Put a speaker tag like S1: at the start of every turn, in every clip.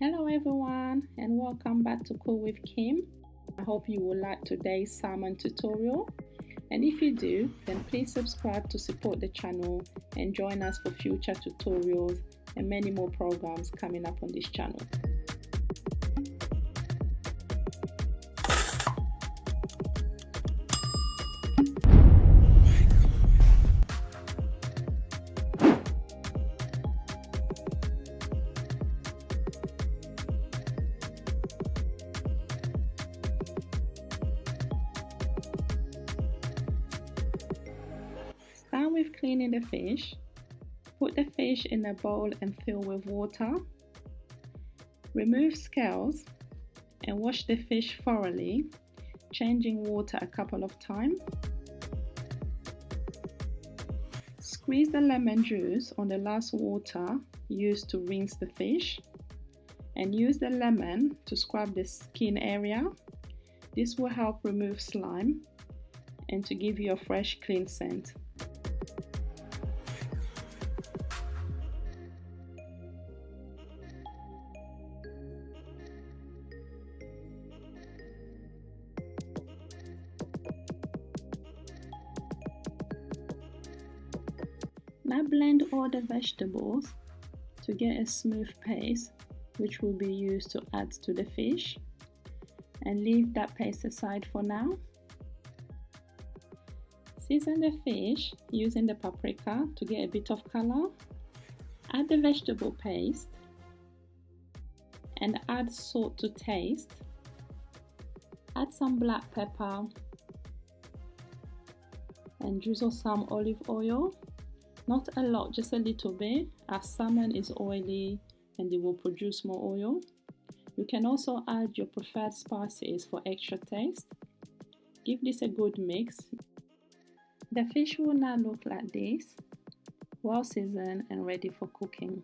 S1: Hello everyone and welcome back to Kook with Kim. I hope you will like today's salmon tutorial, and if you do, then please subscribe to support the channel and join us for future tutorials and many more programs coming up on this channel. Start with cleaning the fish. Put the fish in a bowl and fill with water. Remove scales and wash the fish thoroughly, changing water a couple of times. Squeeze the lemon juice on the last water used to rinse the fish, and use the lemon to scrub the skin area. This will help remove slime and to give you a fresh, clean scent. Now blend all the vegetables to get a smooth paste, which will be used to add to the fish, and leave that paste aside for now. Season the fish using the paprika to get a bit of color. Add the vegetable paste and add salt to taste. Add some black pepper and drizzle some olive oil. Not a lot, just a little bit, as salmon is oily and it will produce more oil. You can also add your preferred spices for extra taste. Give this a good mix. The fish will now look like this, well seasoned and ready for cooking.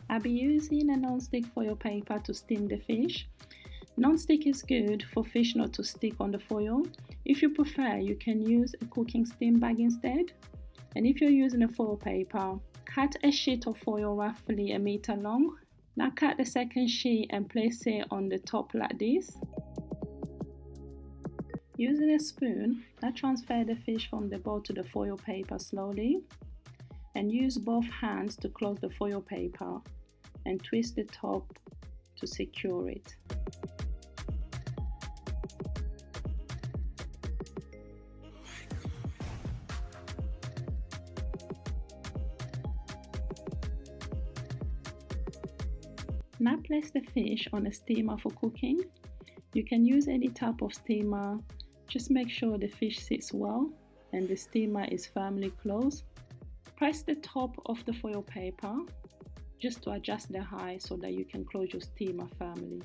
S1: I'll be using a non-stick foil paper to steam the fish. Non-stick is good for fish not to stick on the foil. If you prefer, you can use a cooking steam bag instead. And if you're using a foil paper, cut a sheet of foil roughly 1 meter long. Now cut the second sheet and place it on the top like this. Using a spoon, now transfer the fish from the bowl to the foil paper slowly, and use both hands to close the foil paper and twist the top to secure it. Now place the fish on a steamer for cooking. You can use any type of steamer, just make sure the fish sits well and the steamer is firmly closed. Press the top of the foil paper just to adjust the height so that you can close your steamer firmly.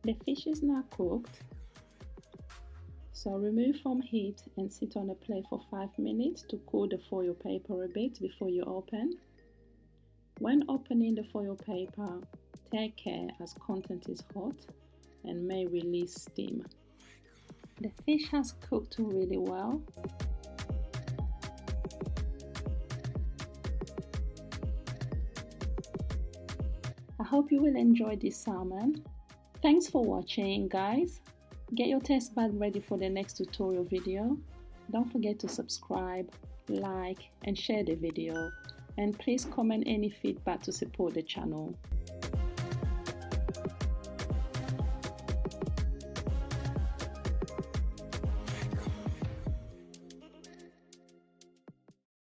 S1: The fish is now cooked, so remove from heat and sit on a plate for 5 minutes to cool the foil paper a bit before you open. When opening the foil paper, take care as content is hot and may release steam. The fish has cooked really well. I hope you will enjoy this salmon. Thanks for watching, guys. Get your test bag ready for the next tutorial video. Don't forget to subscribe, like and share the video, and please comment any feedback to support the channel.